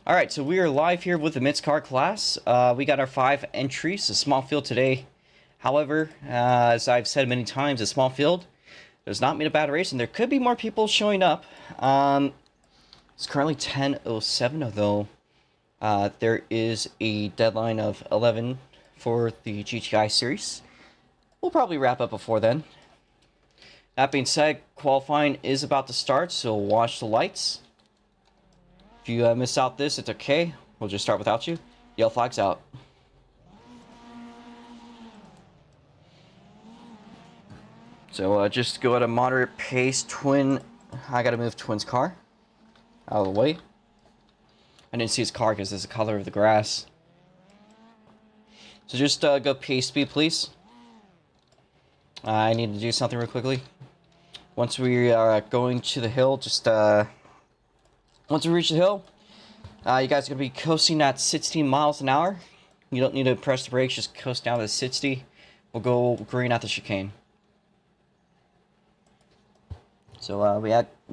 Alright, so we are live here with the MITS car class. We got our 5 entries, a small field today. However, as I've said many times, a small field does not mean a bad race, and there could be more people showing up. It's currently 10:07, although there is a deadline of 11 for the GTI series. We'll probably wrap up before then. That being said, qualifying is about to start, so watch the lights. If you miss out this, it's okay. We'll just start without you. Yellow flag's out. So just go at a moderate pace. Twin, I gotta move Twin's car out of the way. I didn't see his car because it's the color of the grass. So just go pace speed, please. I need to do something real quickly. Once we are going to the hill, just once we reach the hill, you guys are going to be coasting at 16 miles an hour. You don't need to press the brakes, just coast down to 60. We'll go green at the chicane. So we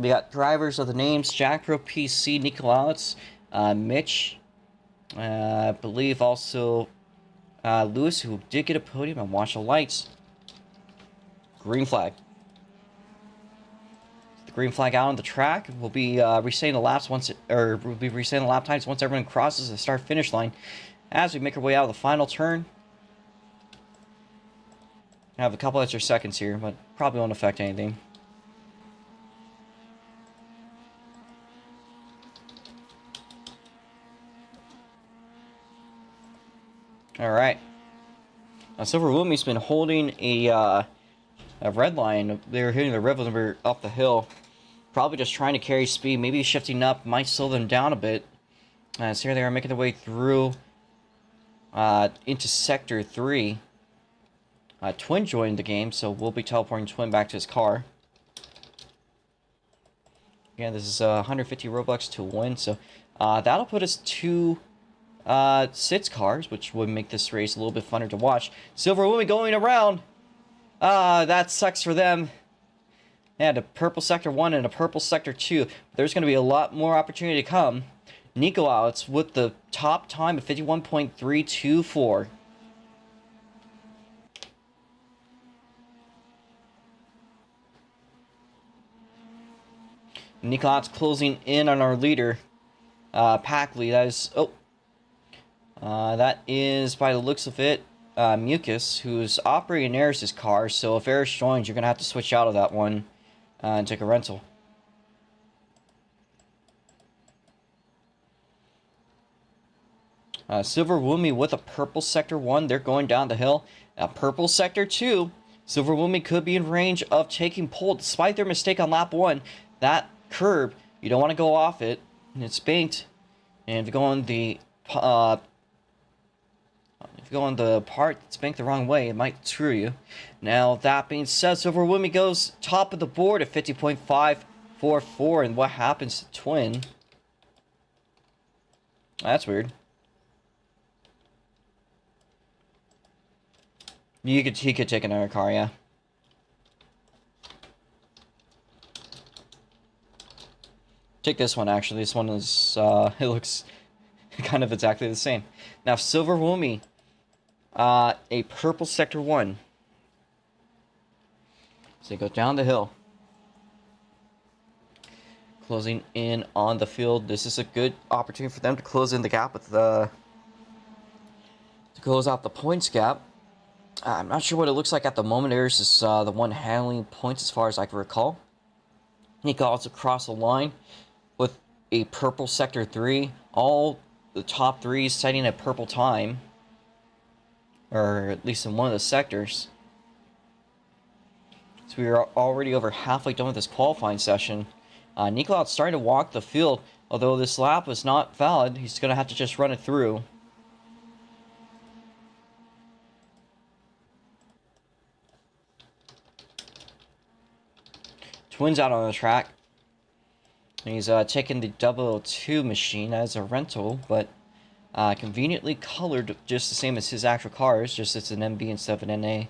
got drivers of the names: Jack Pro PC, Nicolaus, Mitch, I believe also Lewis, who did get a podium, and watch the lights. Green flag. Green flag out on the track. We'll be resetting the laps we'll be resetting the lap times once everyone crosses the start-finish line. As we make our way out of the final turn, I have a couple extra seconds here, but probably won't affect anything. All right. Now, Silver Woomy's been holding a red line. They were hitting the red number up the hill. Probably just trying to carry speed, maybe shifting up, might slow them down a bit. So here they are making their way through into Sector 3. Twin joined the game, so we'll be teleporting Twin back to his car. Again, this is 150 Robux to win, so that'll put us to 6 cars, which would make this race a little bit funner to watch. Silver Woomy going around. That sucks for them. And a purple sector 1 and a purple sector 2. There's going to be a lot more opportunity to come. Nicolaus with the top time of 51.324. Nicolaus closing in on our leader, Packley. That is, by the looks of it, Mucus, who's operating Eris' car, so if Eris joins, you're going to have to switch out of that one and take a rental. Silver Woomy with a purple sector 1, they're going down the hill. Purple sector 2, Silver Woomy could be in range of taking pole despite their mistake on lap 1. That curb, you don't want to go off it, and it's banked. And if you go on the part that's banked the wrong way, it might screw you. Now, that being said, Silver Woomy goes top of the board at 50.544, and what happens to Twin? That's weird. He could take another car, yeah. Take this one, actually. This one is, it looks kind of exactly the same. Now, Silver Woomy, a purple sector 1. So they go down the hill. Closing in on the field. This is a good opportunity for them to close in the gap with to close out the points gap. I'm not sure what it looks like at the moment. Eris is the one handling points as far as I can recall. He goes across the line with a purple sector 3. All the top 3 setting a purple time, or at least in one of the sectors. So we are already over halfway done with this qualifying session. Nicolaus starting to walk the field, although this lap was not valid. He's going to have to just run it through. Twin's out on the track. He's taking the 002 machine as a rental, but conveniently colored just the same as his actual cars, just it's an MB instead of an NA.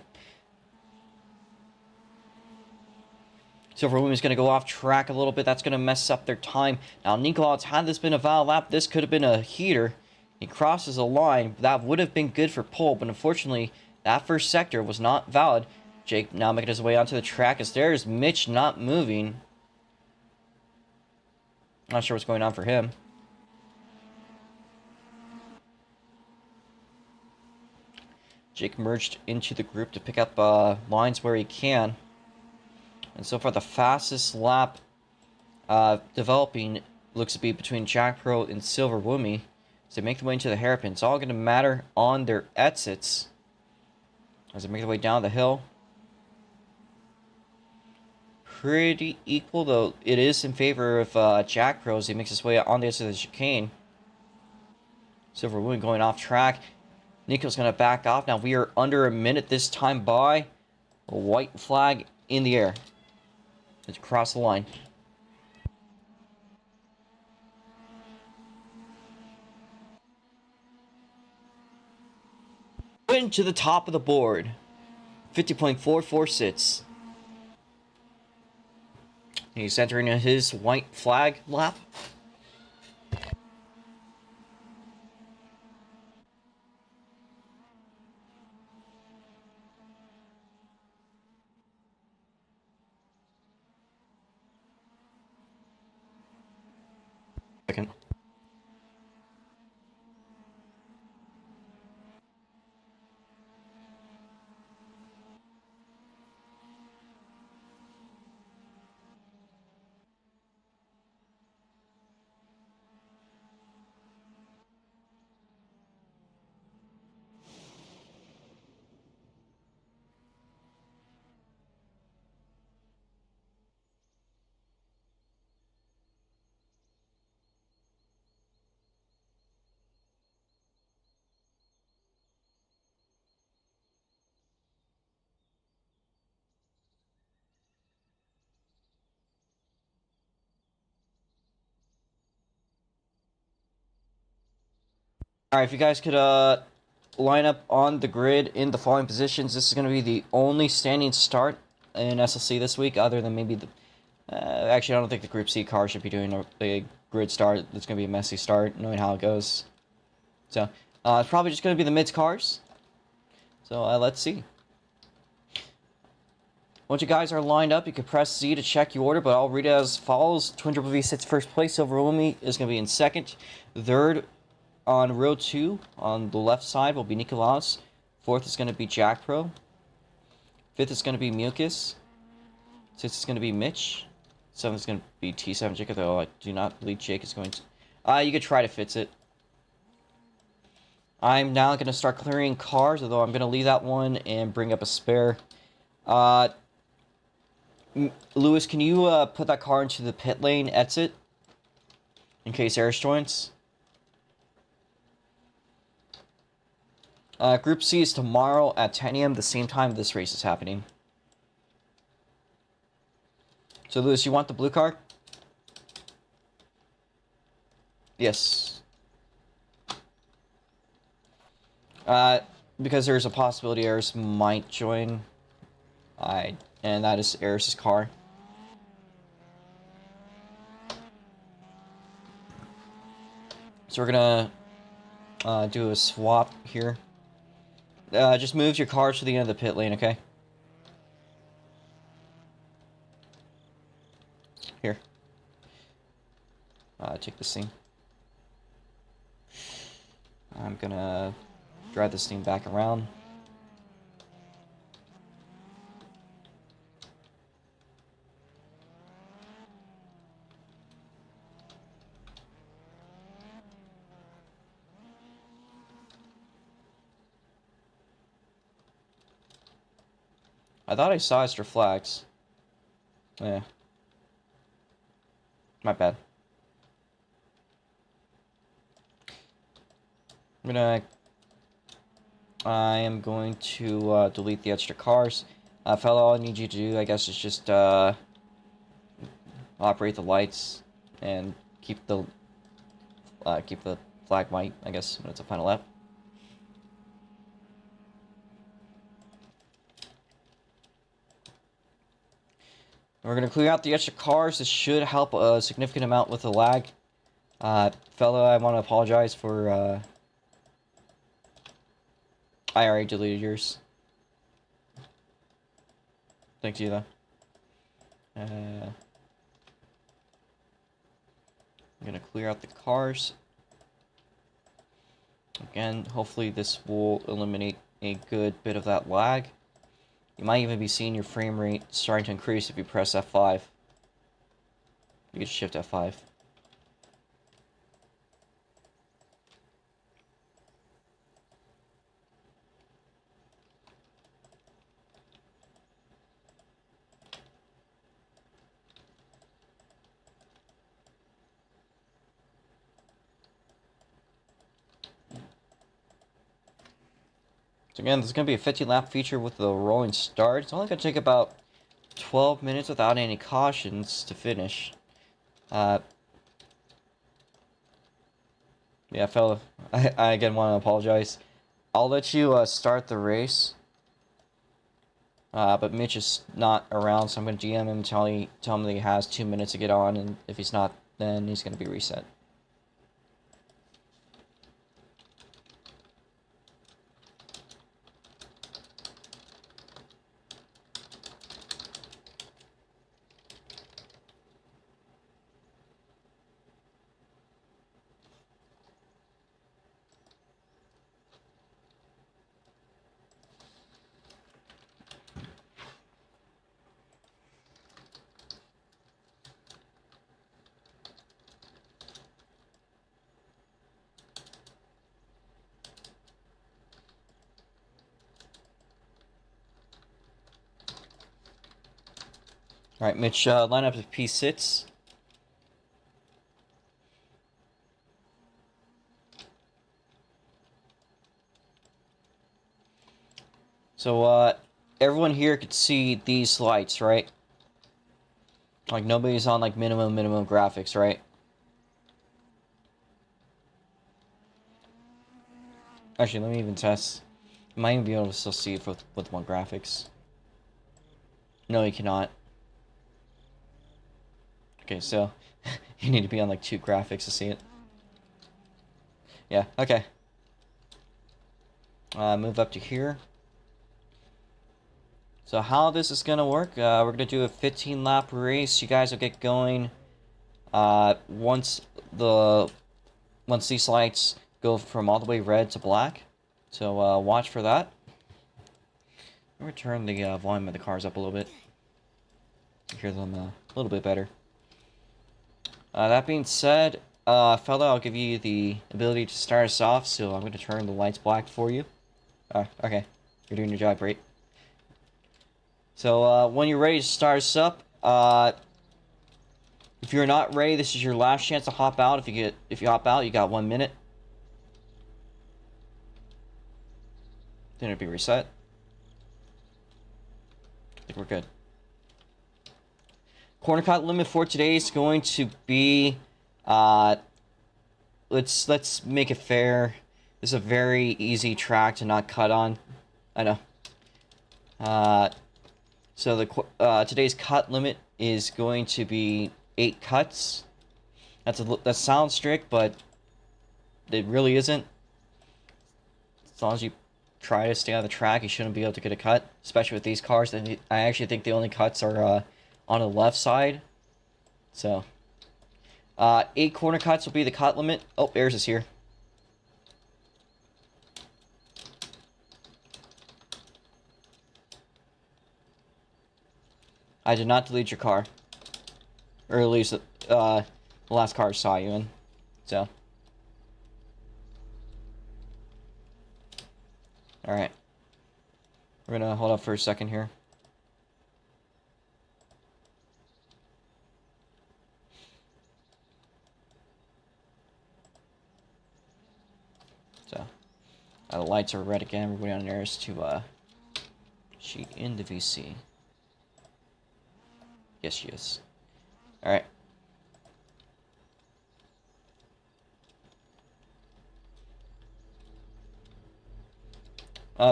Silver Women's going to go off track a little bit. That's going to mess up their time. Now, Nikolaus, had this been a valid lap, this could have been a heater. He crosses a line. That would have been good for pole, but unfortunately, that first sector was not valid. Jake now making his way onto the track as there's Mitch not moving. Not sure what's going on for him. Jake merged into the group to pick up lines where he can. And so far, the fastest lap developing looks to be between Jack Pro and Silver Woomy. As they make their way into the hairpin, it's all going to matter on their exits. As they make their way down the hill. Pretty equal, though it is in favor of Jack Pro as he makes his way on the edge of the chicane. Silver Woomy going off track. Nico's going to back off. Now we are under a minute this time by. A white flag in the air. Let's cross the line. Win to the top of the board. 50.446. He's entering his white flag lap. Second. Alright, if you guys could line up on the grid in the following positions, this is going to be the only standing start in SLC this week, other than maybe the... actually, I don't think the Group C car should be doing a grid start. It's going to be a messy start, knowing how it goes. So, it's probably just going to be the MITS cars. So, let's see. Once you guys are lined up, you can press Z to check your order, but I'll read it as follows. Twin Triple V sits first place. Silver Woomy is going to be in second. Third, on row 2, on the left side, will be Nikolaus. Fourth is going to be Jack Pro. Fifth is going to be Mucus. Sixth is going to be Mitch. Seventh is going to be T7 Jacob, though I do not believe Jake is going to... you could try to fix it. I'm now going to start clearing cars, although I'm going to leave that one and bring up a spare. Lewis, can you put that car into the pit lane exit? In case Eris joins? Group C is tomorrow at 10 a.m. the same time this race is happening. So, Lewis, you want the blue car? Yes. Because there's a possibility Eris might join. And that is Eris's car. So we're gonna do a swap here. Just move your cars to the end of the pit lane, okay? Here. Take this thing. I'm gonna drive this thing back around. I thought I saw extra flags. Yeah. My bad. I am going to delete the extra cars. Fellow, all I need you to do, I guess, is just operate the lights and keep the flag white, I guess, when it's a final lap. We're going to clear out the extra cars. This should help a significant amount with the lag. Fella, I want to apologize for... I already deleted yours. Thank you, though. I'm going to clear out the cars. Again, hopefully this will eliminate a good bit of that lag. You might even be seeing your frame rate starting to increase if you press F5. You can shift F5. So again, this is going to be a 15-lap feature with the rolling start. It's only going to take about 12 minutes without any cautions to finish. Yeah, fella, I again want to apologize. I'll let you start the race. But Mitch is not around, so I'm going to GM him, tell him that he has 2 minutes to get on, and if he's not, then he's going to be reset. Alright, Mitch, line up to P6. So, everyone here could see these lights, right? Like, nobody's on, like, minimum graphics, right? Actually, let me even test. You might even be able to still see it with one graphics. No, you cannot. Okay, so you need to be on like 2 graphics to see it. Yeah, okay. Move up to here. So how this is gonna work, we're gonna do a 15-lap race. You guys will get going once these lights go from all the way red to black. So watch for that. I'm gonna turn the volume of the cars up a little bit. Hear them a little bit better. That being said, fella, I'll give you the ability to start us off, so I'm going to turn the lights black for you. Okay. You're doing your job, great. So, when you're ready to start us up, if you're not ready, this is your last chance to hop out. If you hop out, you got 1 minute. Then it'll be reset. I think we're good. Corner cut limit for today is going to be, let's make it fair. This is a very easy track to not cut on. I know. So the today's cut limit is going to be 8 cuts. That sounds strict, but it really isn't. As long as you try to stay on the track, you shouldn't be able to get a cut, especially with these cars. And I actually think the only cuts are on the left side. So 8 corner cuts will be the cut limit. Oh, Bears is here. I did not delete your car, or at least the last car I saw you in. So all right, we're gonna hold up for a second here. So the lights are red again. Everybody on there is to she in the VC. Yes, she is. All right.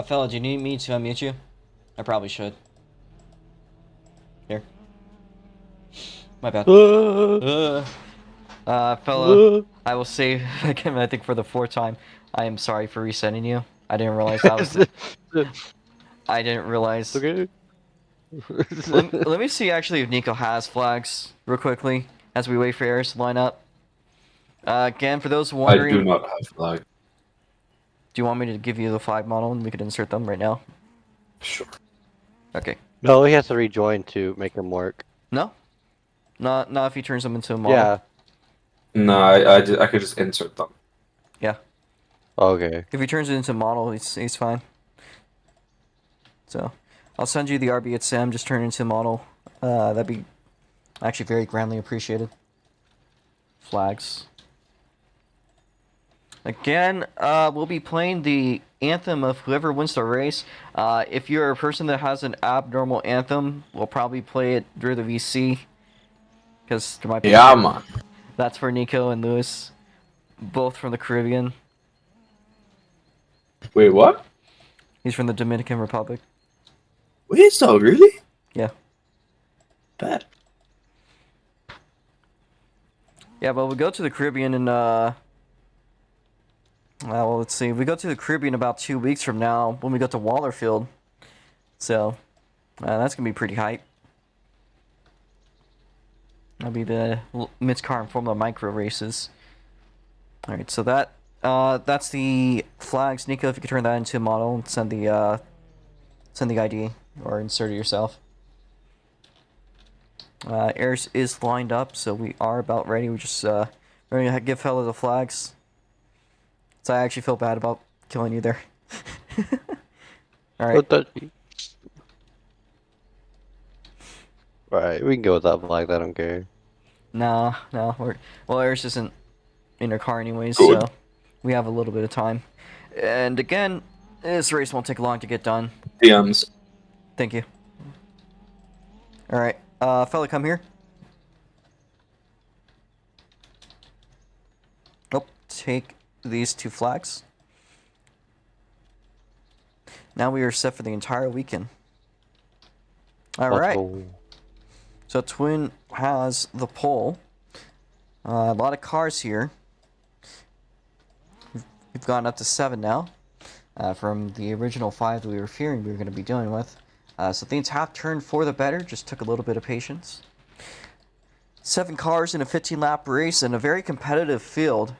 Fella, do you need me to unmute you? I probably should. Here. My bad. Fella, I will say again, I think for the 4th time, I am sorry for resetting you. I didn't realize that was I didn't realize. Okay. Let me see actually if Nico has flags real quickly as we wait for Aris to line up. Again, for those wondering, I do not have flag. do you want me to give you the flag model and we could insert them right now? Sure. Okay. No, he has to rejoin to make him work. No? Not if he turns them into a model. Yeah. No, I could just insert them. Yeah. Okay. If he turns it into a model, he's fine. So, I'll send you the RB at Sam. Just turn it into a model. That'd be actually very grandly appreciated. Flags. Again, we'll be playing the anthem of whoever wins the race. If you're a person that has an abnormal anthem, we'll probably play it through the VC. Because there might be... Yeah, man. That's for Nico and Lewis. Both from the Caribbean. Wait, what? He's from the Dominican Republic. Wait, so really? Yeah. Bad. Yeah, but we go to the Caribbean in, well, let's see. We go to the Caribbean about 2 weeks from now when we go to Wallerfield. So, that's going to be pretty hype. That'll be the MITS car and Formula Micro races. Alright, so that's the flags. Nico, if you could turn that into a model and send the ID or insert it yourself. Eris is lined up, so we are about ready. We just we're gonna give fella the flags. So I actually feel bad about killing you there. Alright. Alright, we can go with that flag, I don't care. No, well, Eris isn't in her car anyways, Good. so we have a little bit of time. And again, this race won't take long to get done. DMs. Thank you. Alright, fella, come here. Oh, take these 2 flags. Now we are set for the entire weekend. Alright. So Twin has the pole. A lot of cars here. We've gone up to 7 now. From the original 5 that we were fearing we were going to be dealing with. So things have turned for the better. Just took a little bit of patience. 7 cars in a 15-lap race and a very competitive field.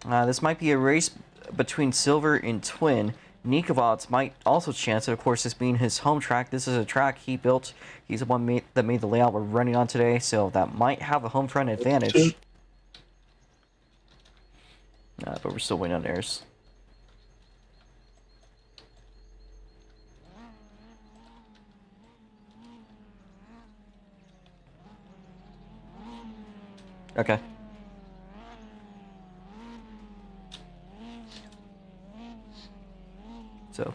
This might be a race between Silver and Twin. Nikovots might also chance it, of course, this being his home track. This is a track he built. He's the one that made the layout we're running on today, so that might have a home front advantage. But we're still waiting on Eris. Okay. So.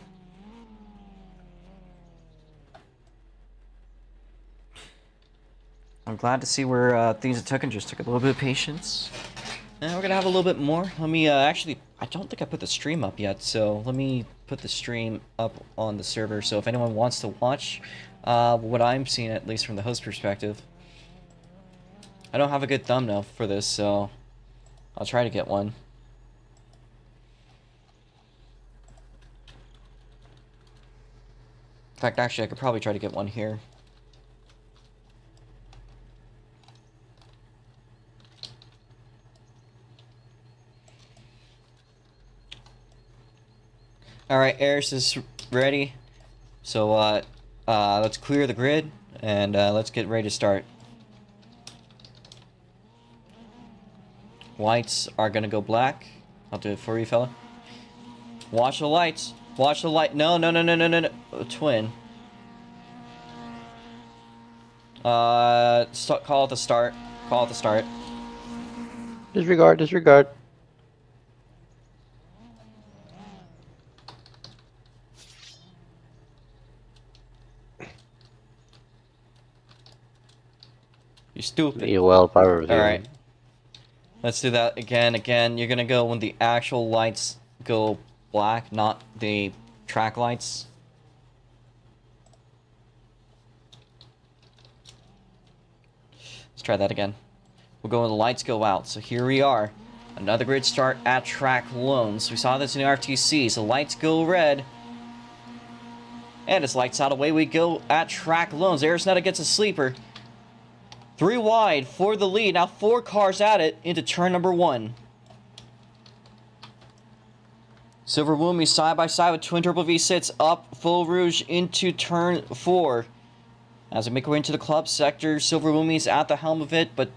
I'm glad to see where things took and just took a little bit of patience. And we're gonna have a little bit more. Let me actually, I don't think I put the stream up yet, so let me put the stream up on the server. So if anyone wants to watch what I'm seeing, at least from the host perspective. I don't have a good thumbnail for this, so I'll try to get one. In fact, actually, I could probably try to get one here. Alright, Eris is ready. So, let's clear the grid, and let's get ready to start. Lights are gonna go black. I'll do it for you, fella. Watch the lights. Watch the light. No. Twin. Call it the start. Call it the start. Disregard. You stupid. Well, power. Alright. Let's do that again. You're gonna go when the actual lights go black, not the track lights. Let's try that again. We'll go when the lights go out. So here we are. Another grid start at track loans. We saw this in the RFTC. So lights go red. And it's lights out, away we go at track loans. Arizona gets a sleeper. 3 wide for the lead. Now 4 cars at it into turn number 1. Silver Woomy side by side with Twin Turbo V6 up Full Rouge into turn 4. As we make our way into the club sector, Silver Woomy's at the helm of it, but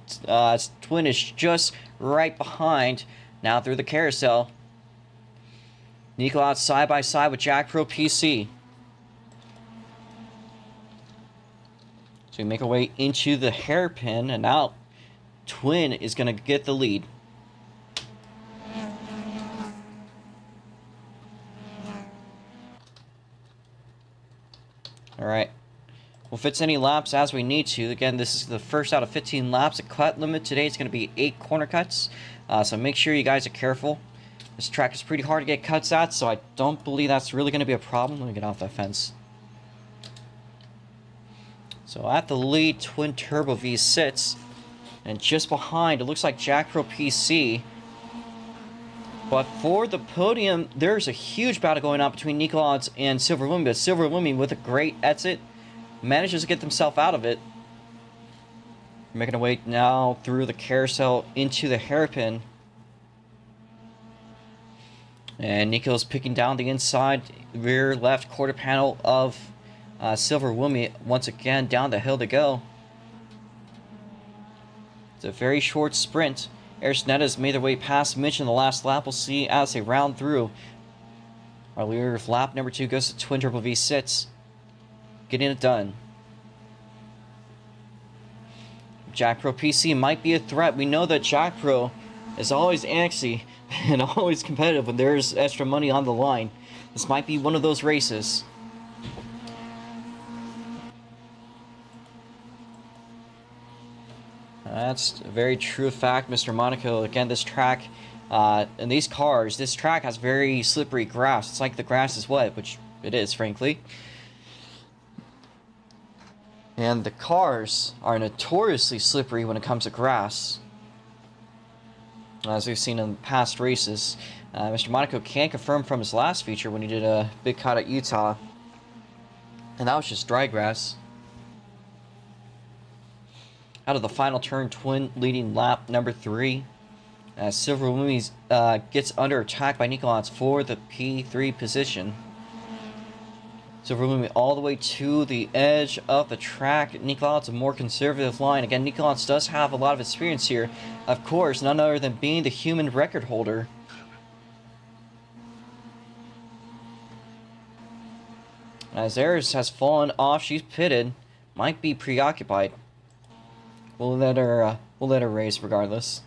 Twin is just right behind. Now through the carousel. Nico out side by side with Jack Pro PC. So we make our way into the hairpin, and now Twin is going to get the lead. Alright, we'll fix any laps as we need to. Again, this is the first out of 15 laps. The cut limit today is going to be 8 corner cuts, so make sure you guys are careful. This track is pretty hard to get cuts at, so I don't believe that's really going to be a problem. Let me get off that fence. So at the lead, Twin Turbo V sits, and just behind, it looks like Jack Pro PC. But for the podium, there's a huge battle going on between Nicolodds and Silver Woomy. But Silver Woomy, with a great exit, manages to get himself out of it. We're making our way now through the carousel into the hairpin. And Nico's picking down the inside rear left quarter panel of Silver Woomy. Once again, down the hill to go. It's a very short sprint. Arizona made their way past Mitch in the last lap. We'll see as they round through. Our leader of lap number 2 goes to Twin Turbo V6. Getting it done. Jack Pro PC might be a threat. We know that Jack Pro is always antsy and always competitive when there's extra money on the line. This might be one of those races. That's a very true fact, Mr. Monaco. Again, this track, and these cars, this track has very slippery grass. It's like the grass is wet, which it is, frankly. And the cars are notoriously slippery when it comes to grass, as we've seen in past races. Mr. Monaco can confirm from his last feature when he did a big cut at Utah, and that was just dry grass. Out of the final turn, Twin leading lap number 3. Silver Woomy gets under attack by Nicolodds for the P3 position. Silver Woomy all the way to the edge of the track. Nicolodds a more conservative line. Again, Nicolodds does have a lot of experience here. Of course, none other than being the human record holder. As Eris has fallen off, she's pitted. Might be preoccupied. We'll let her race regardless.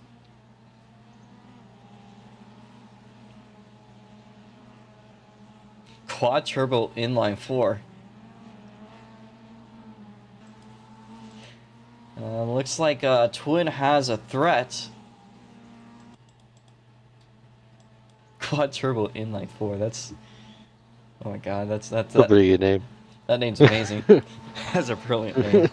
Quad turbo inline 4. Looks like Twin has a threat. Quad turbo inline 4. That's, oh my god, that's a pretty good name. That name's amazing. That's a brilliant name.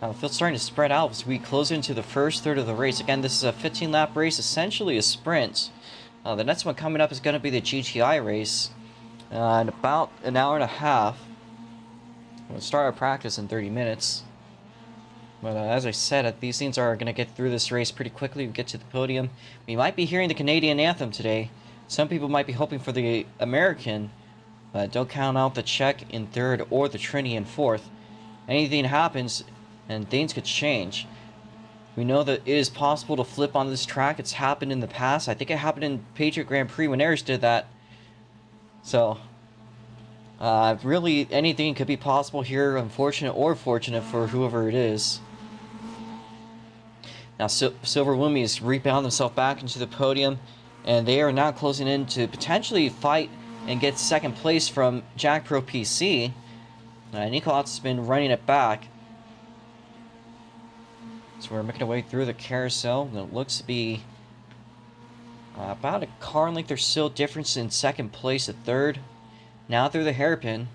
The field's starting to spread out as we close into the first third of the race. Again, this is a 15-lap race, essentially a sprint. The next one coming up is going to be the GTI race in about an hour and a half. We'll start our practice in 30 minutes. But as I said, these things are going to get through this race pretty quickly. We get to the podium. We might be hearing the Canadian anthem today. Some people might be hoping for the American, but don't count out the Czech in third or the Trini in fourth. Anything happens, and things could change. We know that it is possible to flip on this track. It's happened in the past. I think it happened in Patriot Grand Prix when Ayers did that. So, really, anything could be possible here, unfortunate or fortunate for whoever it is. Now, Silver Woomy has rebounded himself back into the podium, and they are now closing in to potentially fight and get second place from Jack Pro PC. Nicolodds has been running it back. So we're making our way through the carousel. It looks to be about a car length or so difference in second place to third. Now through the hairpin.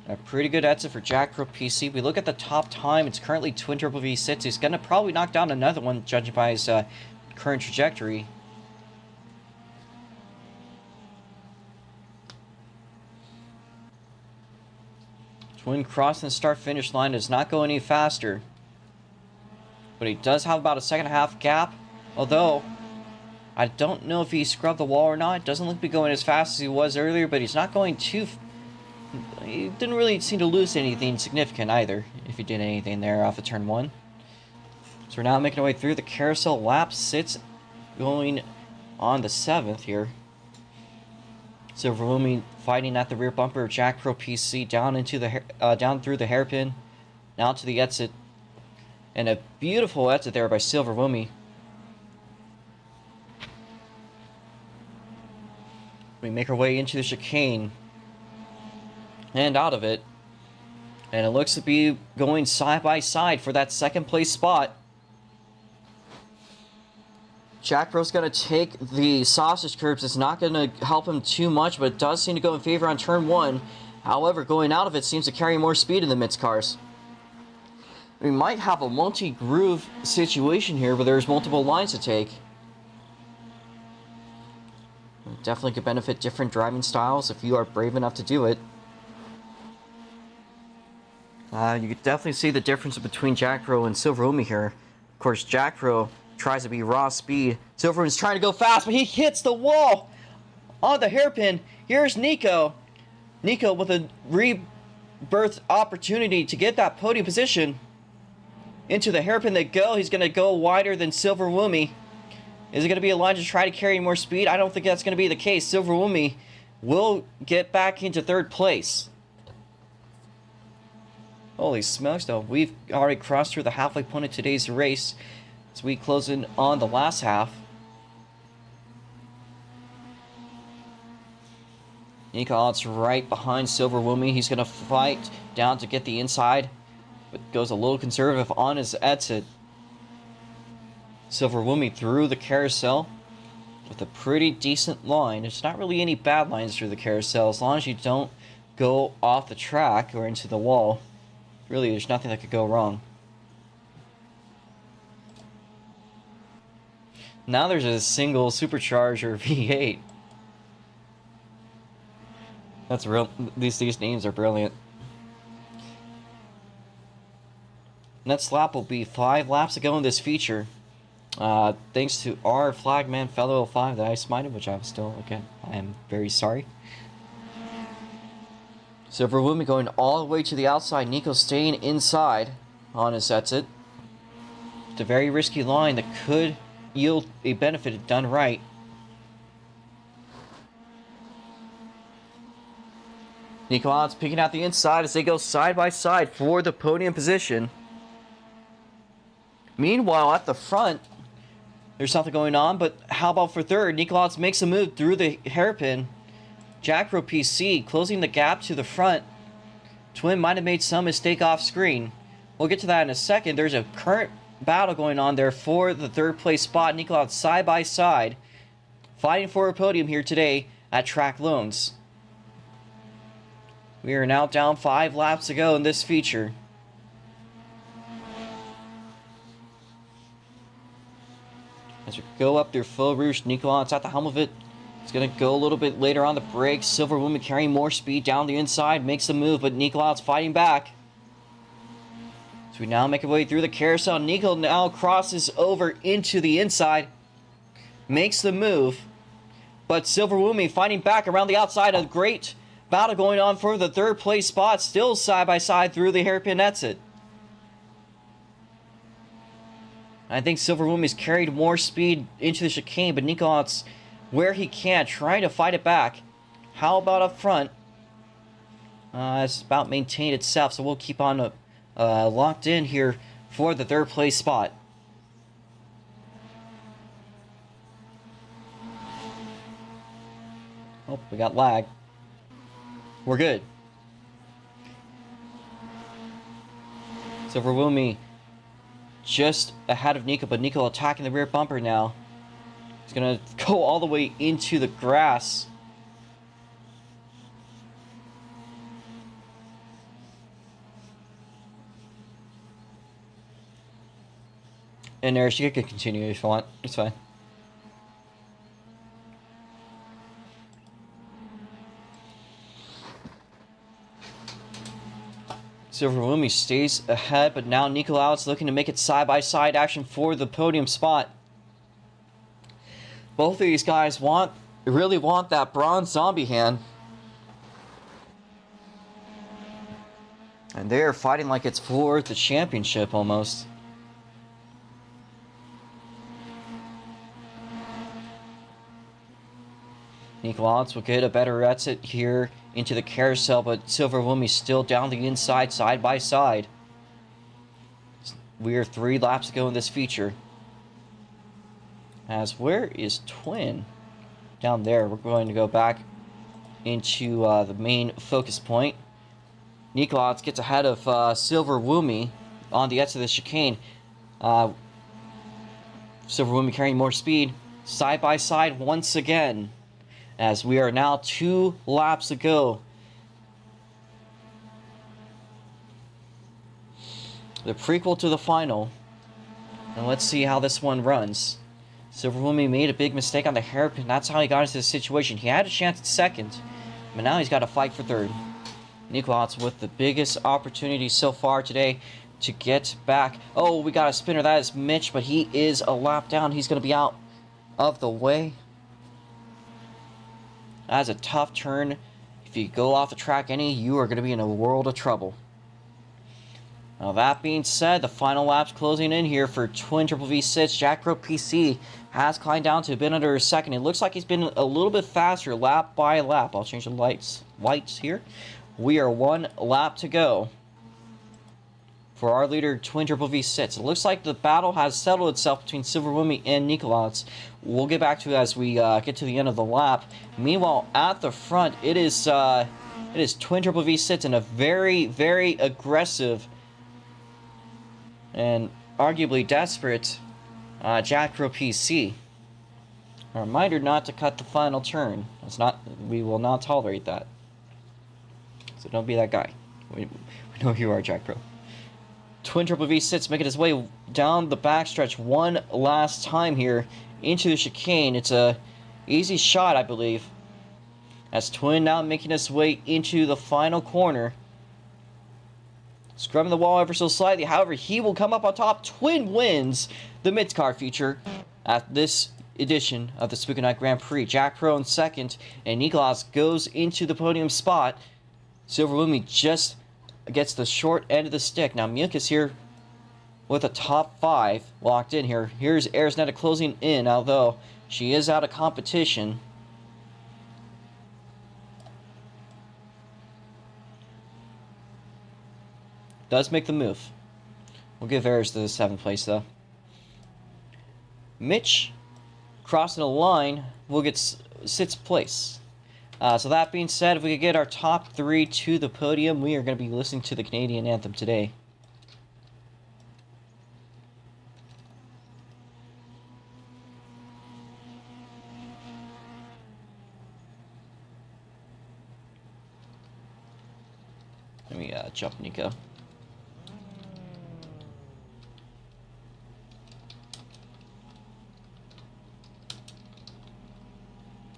A pretty good exit for Jack Pro PC. We look at the top time. It's currently Twin Turbo V6. He's going to probably knock down another one, judging by his current trajectory. Twin crossing the start-finish line does not go any faster. But he does have about a second and a half gap. Although, I don't know if he scrubbed the wall or not. Doesn't look to be going as fast as he was earlier, but he's not going too... He didn't really seem to lose anything significant either, if he did anything there off of turn 1. So we're now making our way through the carousel. Lap 6 going on the 7th here. So Verumi fighting at the rear bumper of Jack Pro PC down into the down through the hairpin, now to the exit, and a beautiful exit there by Silver Woomy. We make our way into the chicane and out of it, and it looks to be going side by side for that second place spot. Jack Pro's going to take the sausage curbs. It's not going to help him too much, but it does seem to go in favor on turn 1. However, going out of it seems to carry more speed in the MITS cars. We might have a multi-groove situation here where there's multiple lines to take. It definitely could benefit different driving styles if you are brave enough to do it. You could definitely see the difference between Jack Pro and Silver Woomy here. Of course, Jack Pro tries to be raw speed. Silver Woomy's trying to go fast, but he hits the wall on the hairpin. Here's Nico. Nico with a rebirth opportunity to get that podium position. Into the hairpin they go. He's going to go wider than Silver Woomy. Is it going to be a line to try to carry more speed? I don't think that's going to be the case. Silver Woomy will get back into third place. Holy smokes, though. We've already crossed through the halfway point of today's race as we close in on the last half. Nico's right behind Silver Woomy. He's going to fight down to get the inside, but goes a little conservative on his exit. Silver Woomy through the carousel with a pretty decent line. There's not really any bad lines through the carousel as long as you don't go off the track or into the wall. Really, there's nothing that could go wrong. Now there's a single supercharger V8. That's real. These names are brilliant. Next lap will be 5 laps to go in this feature. Thanks to our flagman fellow 05 that I smited, which I'm still, again, I am very sorry. Silver Woomy going all the way to the outside. Nico staying inside on his exit. It's a very risky line that could yield a benefit if done right. Nico Odds picking out the inside as they go side by side for the podium position. Meanwhile, at the front, there's something going on, but how about for third? Nico Odds makes a move through the hairpin. Jack Pro PC closing the gap to the front. Twin might have made some mistake off screen. We'll get to that in a second. There's a current battle going on there for the third place spot. Nico Odds side by side, fighting for a podium here today at Track Loans. We are now down 5 laps to go in this feature. As we go up through Faux Rouge, Nico Odds at the helm of it. He's going to go a little bit later on the brakes. Silver Woomy carrying more speed down the inside. Makes the move, but Nico Odds fighting back. So we now make our way through the carousel. Nico now crosses over into the inside. Makes the move. But Silver Woomy fighting back around the outside. A great battle going on for the third place spot. Still side by side through the hairpin exit. I think Silver Woomy's carried more speed into the chicane, but Nico Odds, where he can, trying to fight it back. How about up front? It's about maintained itself, so we'll keep on locked in here for the third place spot. Oh, we got lag. We're good. Silver Woomy just ahead of Nico, but Nico attacking the rear bumper now. He's going to go all the way into the grass. in there. She could continue if you want. It's fine. Silver Wumi stays ahead, but now Nicolaus looking to make it side-by-side action for the podium spot. Both of these guys really want that bronze zombie hand. And they're fighting like it's for the championship almost. Nicolaus will get a better exit here into the carousel, but Silver Wumi still down the inside, side by side. We are 3 laps to go in this feature. As where is Twin? Down there. We're going to go back into the main focus point. Nicolaus gets ahead of Silver Wumi on the exit of the chicane. Silver Wumi carrying more speed. Side by side once again. As we are now 2 laps to go. The prequel to the final. And let's see how this one runs. Silver Wumi made a big mistake on the hairpin. That's how he got into this situation. He had a chance at second, but now he's got to fight for third. Nicolaus with the biggest opportunity so far today to get back. Oh, we got a spinner. That is Mitch, but he is a lap down. He's going to be out of the way. That's a tough turn. If you go off the track any, you are going to be in a world of trouble. Now that being said, the final lap's closing in here for Twin Triple V6. Jack Pro PC has climbed down to a bit under a second. It looks like he's been a little bit faster lap by lap. I'll change the lights here. We are 1 lap to go for our leader, Twin Triple V6. It looks like the battle has settled itself between Silver Wumi and Nicolaus. We'll get back to it as we get to the end of the lap. Meanwhile, at the front, it is Twin Triple V6 in a very, very aggressive and arguably desperate Jack Pro PC. A reminder not to cut the final turn. We will not tolerate that. So don't be that guy. We know who you are, Jack Pro. Twin Triple V6 making his way down the backstretch one last time here into the chicane. It's a easy shot, I believe. As Twin now making his way into the final corner. Scrubbing the wall ever so slightly. However, he will come up on top. Twin wins the MITS car feature at this edition of the Spooky Night Grand Prix. Jack Pro in second, and Nicolaus goes into the podium spot. Silver Wumi just gets the short end of the stick. Now Mucus here with a top 5 locked in here. Here's Arisnetta closing in, although she is out of competition. Does make the move. We'll give Aris the 7th place though. Mitch crossing the line will get 6th place. So that being said, if we could get our top 3 to the podium, we are going to be listening to the Canadian anthem today. Let me jump Nico.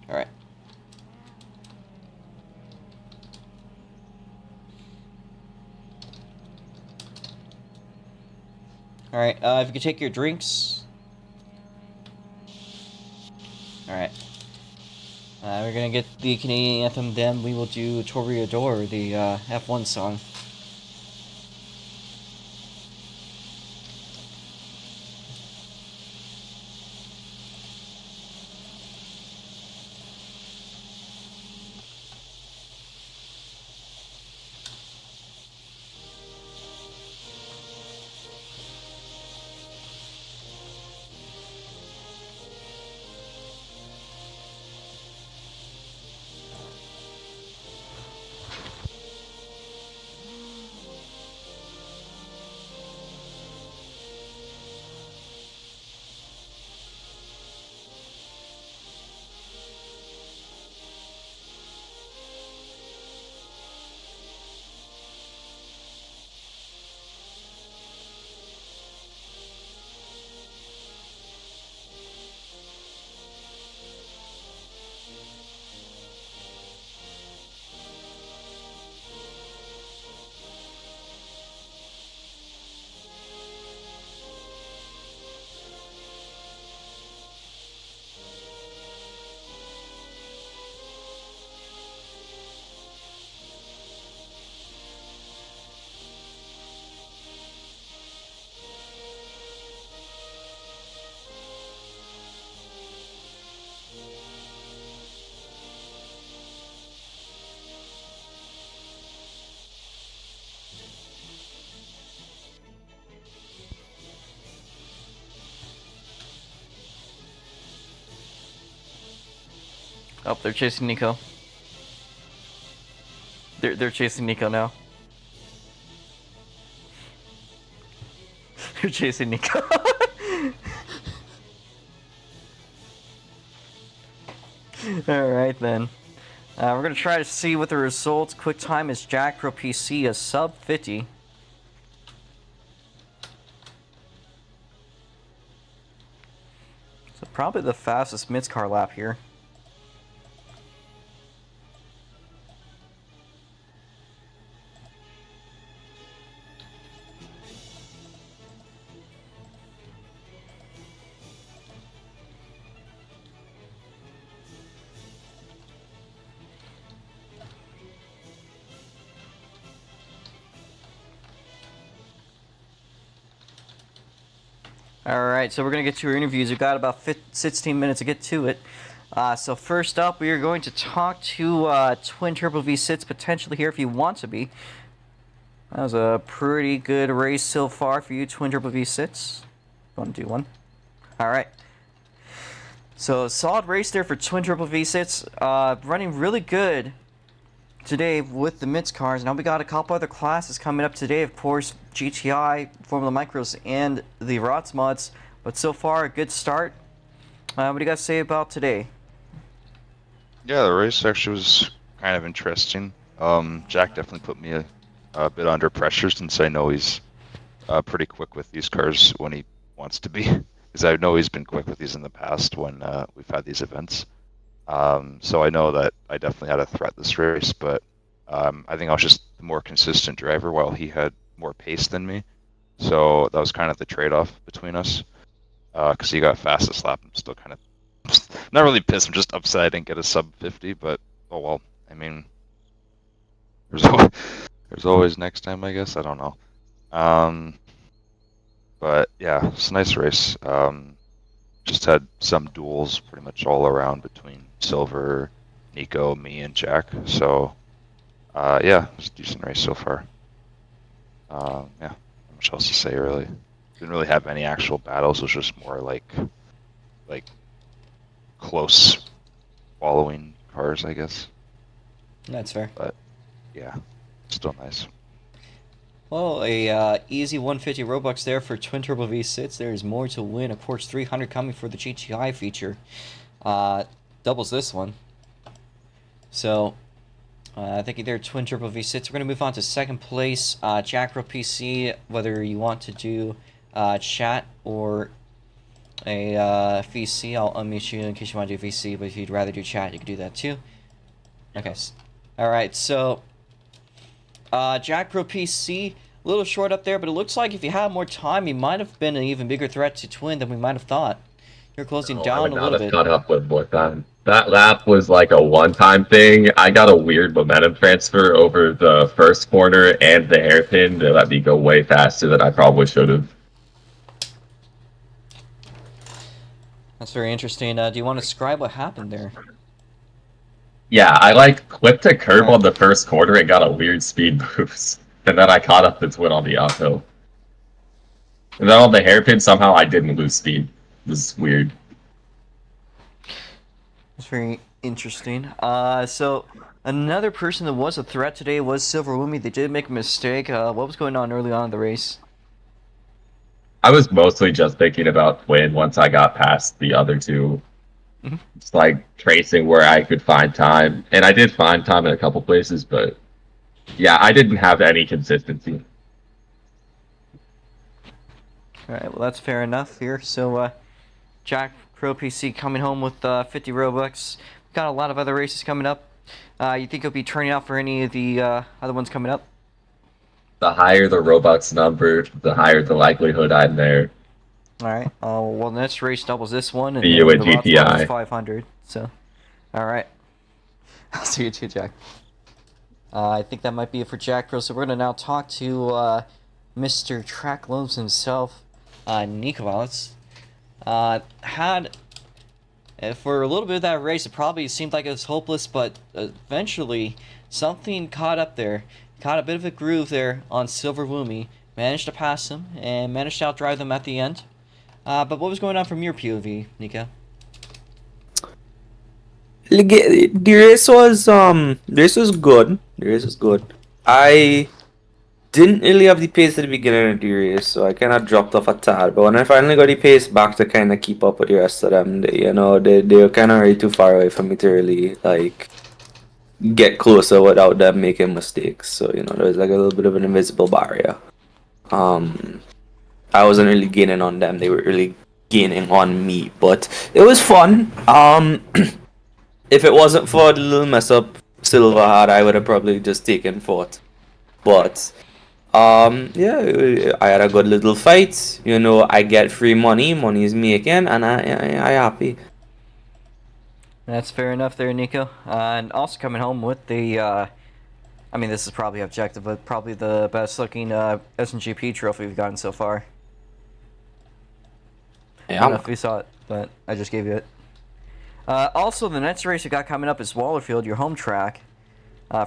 Alright. Alright, if you could take your drinks. Alright. We're gonna get the Canadian anthem, then we will do Toreador, the F1 song. Oh, they're chasing Nico. They're chasing Nico now. They're chasing Nico. Alright then. We're going to try to see what the results. Quick time is Jack Pro PC, a sub 50. So probably the fastest MITS car lap here. Alright, so we're going to get to our interviews. We've got about 16 minutes to get to it. So first up, we are going to talk to Twin Turbo V6 potentially here if you want to be. That was a pretty good race so far for you, Twin Turbo V6. Want to do one? Alright. So solid race there for Twin Turbo V6. Running really good today with the MITS cars. Now we got a couple other classes coming up today, of course, GTI, Formula Micros, and the ROX Mods. But so far, a good start. What do you guys say about today? Yeah, the race actually was kind of interesting. Jack definitely put me a bit under pressure since I know he's pretty quick with these cars when he wants to be. Because I know he's been quick with these in the past when we've had these events. So I know that I definitely had a threat this race, but I think I was just the more consistent driver while he had more pace than me. So that was kind of the trade-off between us. Because he got fastest lap, I'm still kind of not really pissed. I'm just upset I didn't get a sub 50, but oh well. I mean, there's always next time, I guess. I don't know. But yeah, it's a nice race. Just had some duels pretty much all around between Silver, Nico, me, and Jack. So yeah, it's a decent race so far. Yeah, not much else to say really. Didn't really have any actual battles. It was just more like close following cars, I guess. That's fair. But yeah, still nice. Well, a easy 150 Robux there for Twin Turbo V6. There is more to win. Of course, 300 coming for the GTI feature. Doubles this one. So, thank you there, Twin Turbo V6. We're going to move on to second place. Jack Pro PC, whether you want to do chat or a VC, I'll unmute you in case you want to do VC, but if you'd rather do chat, you can do that too. Okay. Alright, so Jack Pro PC, a little short up there, but it looks like if you had more time, you might have been an even bigger threat to Twin than we might have thought. You're closing down a little bit. I would not have caught up with more time. That lap was like a one-time thing. I got a weird momentum transfer over the first corner and the hairpin that let me go way faster than I probably should have. That's very interesting. Do you want to describe what happened there? Yeah, I like clipped a curb on the first corner and got a weird speed boost. And then I caught up to Twin on the uphill. And then on the hairpin, somehow I didn't lose speed. It was weird. That's very interesting. So another person that was a threat today was Silver Woomy. They did make a mistake. What was going on early on in the race? I was mostly just thinking about Twin once I got past the other two. It's like tracing where I could find time. And I did find time in a couple places, but yeah, I didn't have any consistency. Alright, well that's fair enough here. So Jack Pro PC coming home with 50 Robux. We've got a lot of other races coming up. You think you'll be turning out for any of the other ones coming up? The higher the Robux number, the higher the likelihood I'm there. Alright, well the next race doubles this one, and See you then at the ROX Mods GTI. is 500, so, alright. I'll see you too, Jack. I think that might be it for Jack Pro, so we're going to now talk to Mr. Track Loves himself, Nico Wallace. For a little bit of that race, it probably seemed like it was hopeless, but eventually something caught up there. Caught a bit of a groove there on Silver Woomy. Managed to pass him and managed to outdrive them at the end. But what was going on from your POV, Nico? The race was good. The race was good. I didn't really have the pace at the beginning of the race, so I kind of dropped off a tad. But when I finally got the pace back to kind of keep up with the rest of them, they were kind of already too far away for me to really like get closer without them making mistakes. So there was like a little bit of an invisible barrier. I wasn't really gaining on them; they were really gaining on me. But it was fun. If it wasn't for the little mess up Silver had, I would have probably just taken fourth. But yeah, I had a good little fight. I get free money. Money is making, and I happy. That's fair enough there, Nico. And also coming home with the, I mean, this is probably objective, but probably the best looking SNGP trophy we've gotten so far. I don't know Yeah, if you saw it, but I just gave you it. Also, the next race we got coming up is Wallerfield, your home track,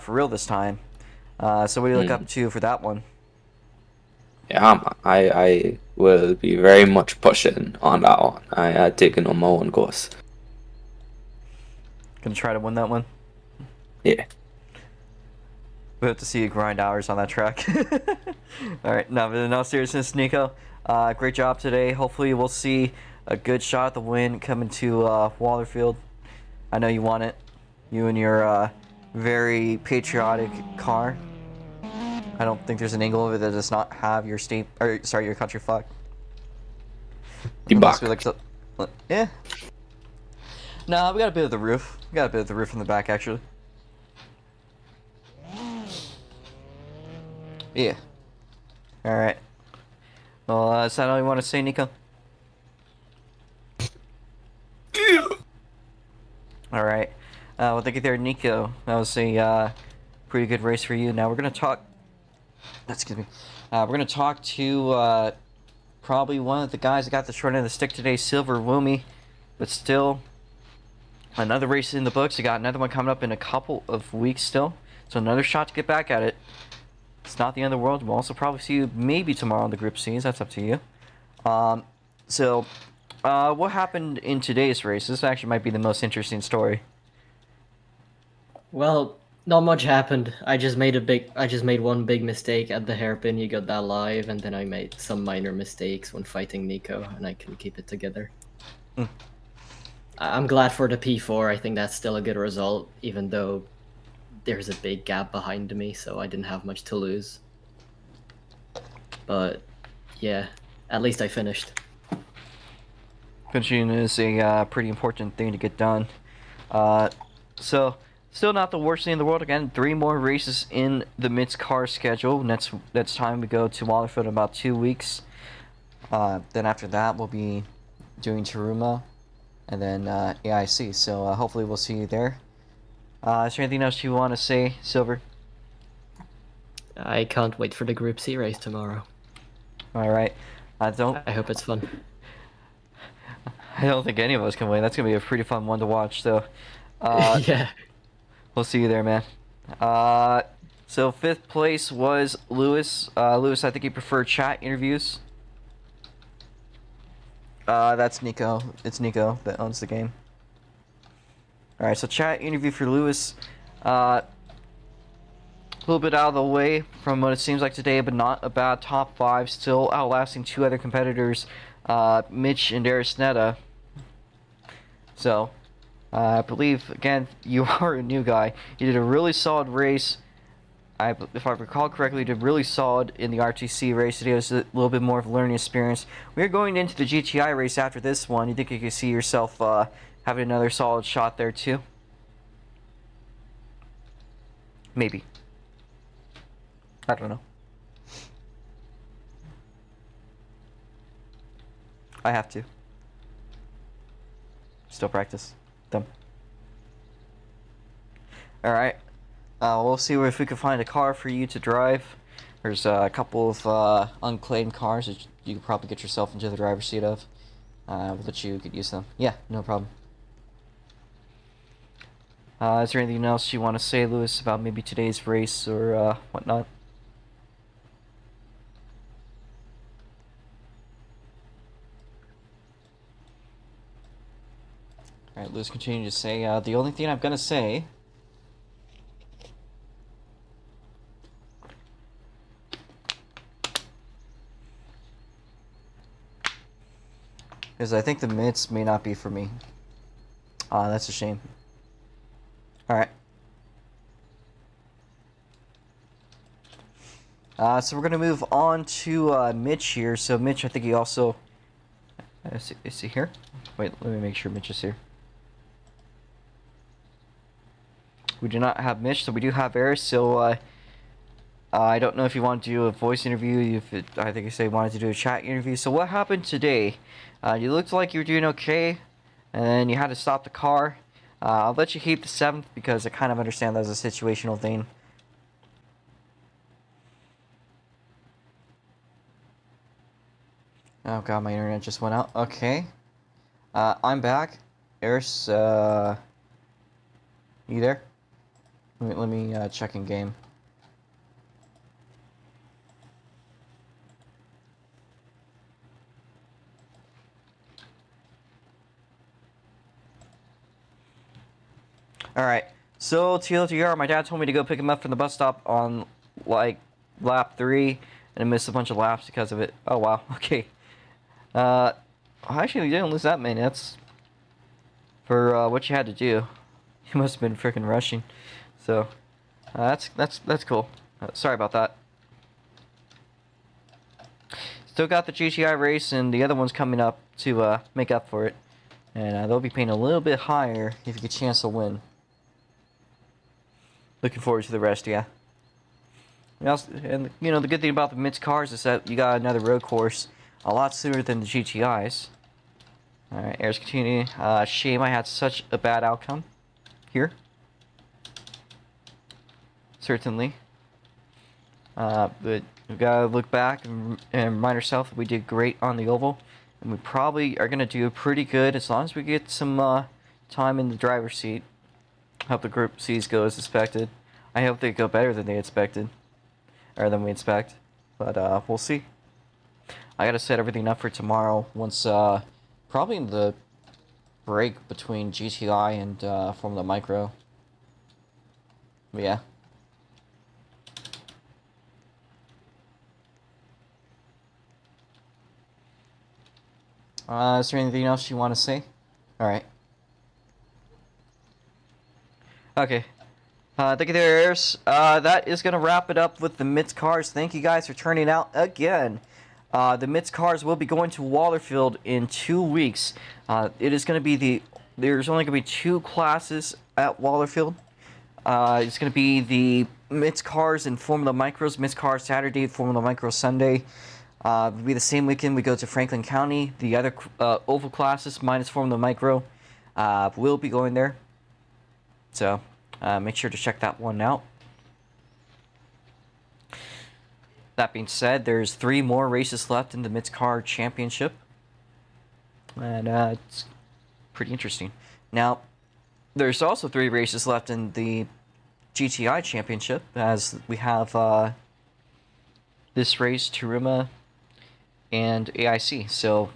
for real this time. So what do you look up to for that one? yeah. I will be very much pushing on that one. I had taken on my own course. Gonna try to win that one? Yeah. We have to see you grind hours on that track. Alright, no, but in all seriousness, Nico, great job today. Hopefully we'll see a good shot at the win coming to Wallerfield. I know you want it. You and your very patriotic car. I don't think there's an angle of it that does not have your state, or sorry, your country flag. Unless we like to, yeah. No, we got a bit of the roof. We got a bit of the roof in the back, actually. Yeah. Alright. Well, is that all you want to say, Nico? Alright. Well, thank you there, Nico. That was a pretty good race for you. Now we're going to talk... Excuse me. We're going to talk to probably one of the guys that got the short end of the stick today, Silver Woomy. But still, another race in the books. We got another one coming up in a couple of weeks still. So another shot to get back at it. It's not the end of the world. We'll also probably see you maybe tomorrow in the Group C's. That's up to you. What happened in today's race? This actually might be the most interesting story. Well, not much happened. I just made one big mistake at the hairpin. You got that live, and then I made some minor mistakes when fighting Nico, and I couldn't keep it together. I'm glad for the P4. I think that's still a good result, even though there's a big gap behind me, so I didn't have much to lose. But yeah, at least I finished. Finishing is a pretty important thing to get done. So, still not the worst thing in the world. Again, 3 more races in the MITS car schedule. Next time we go to Wallerfield in about 2 weeks. Then after that, we'll be doing Taruma and then AASC. So hopefully we'll see you there. Is there anything else you want to say, Silver? I can't wait for the Group C race tomorrow. Alright. I hope it's fun. I don't think any of us can wait. That's going to be a pretty fun one to watch, so... Yeah. We'll see you there, man. So 5th place was Lewis. Lewis, I think you prefer chat interviews. That's Nico. It's Nico that owns the game. Alright, so chat interview for Lewis. A little bit out of the way from what it seems like today, but not a bad top 5. Still outlasting 2 other competitors, Mitch and Arisnetta. So, I believe, again, you are a new guy. You did a really solid race. If I recall correctly, you did really solid in the RTC race today. It was a little bit more of a learning experience. We're going into the GTI race after this one. You think you could see yourself having another solid shot there too? Maybe. I don't know. I have to. Still practice them. Alright. We'll see if we can find a car for you to drive. There's a couple of unclaimed cars that you could probably get yourself into the driver's seat of. That you could use them. Yeah, no problem. Is there anything else you want to say, Lewis, about maybe today's race or whatnot? Alright, Lou's continuing to say, the only thing I'm gonna say is I think the MITS may not be for me. That's a shame. Alright. So we're gonna move on to Mitch here. So Mitch, I think he also is he here? Wait, let me make sure Mitch is here. We do not have Mitch, so we do have Eris. So I don't know if you want to do a voice interview. I think you say you wanted to do a chat interview. So what happened today? You looked like you were doing okay, and then you had to stop the car. I'll let you keep the 7th because I kind of understand that as a situational thing. Oh god, my internet just went out. Okay. I'm back. Eris, you there? Let me check in game. Alright, so TLDR, my dad told me to go pick him up from the bus stop on, like, lap 3, and I missed a bunch of laps because of it. Oh, wow, okay. Actually, you didn't lose that many. That's for what you had to do. You must have been freaking rushing. So, that's cool. Sorry about that. Still got the GTI race, and the other one's coming up to make up for it. And they'll be paying a little bit higher if you get a chance to win. Looking forward to the rest, yeah. And you know, the good thing about the MITS cars is that you got another road course a lot sooner than the GTIs. Alright, Air's continuing. Shame I had such a bad outcome here. Certainly. But we've got to look back and remind ourselves that we did great on the oval. And we probably are going to do pretty good as long as we get some time in the driver's seat. Hope the Group C's go as expected. I hope they go better than they expected. Or than we expect. But we'll see. I gotta set everything up for tomorrow once, probably in the break between GTI and Formula Micro. But yeah. Is there anything else you want to say? Alright. Okay. Thank you there, Eris. That is going to wrap it up with the MITS cars. Thank you guys for turning out again. The MITS cars will be going to Wallerfield in 2 weeks. It is going to be there's only going to be 2 classes at Wallerfield. It's going to be the MITS cars and Formula Micros, Supercar Saturday, Formula Micro Sunday. It'll be the same weekend we go to Franklin County. The other oval classes minus Formula Micro will be going there. So make sure to check that one out. That being said, there's 3 more races left in the MITS Car Championship. And it's pretty interesting. Now, there's also 3 races left in the GTI Championship, as we have this race, Turuma, and AIC. So,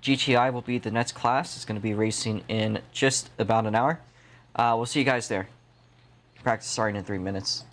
GTI will be the next class. It's going to be racing in just about an hour. We'll see you guys there. Practice starting in 3 minutes.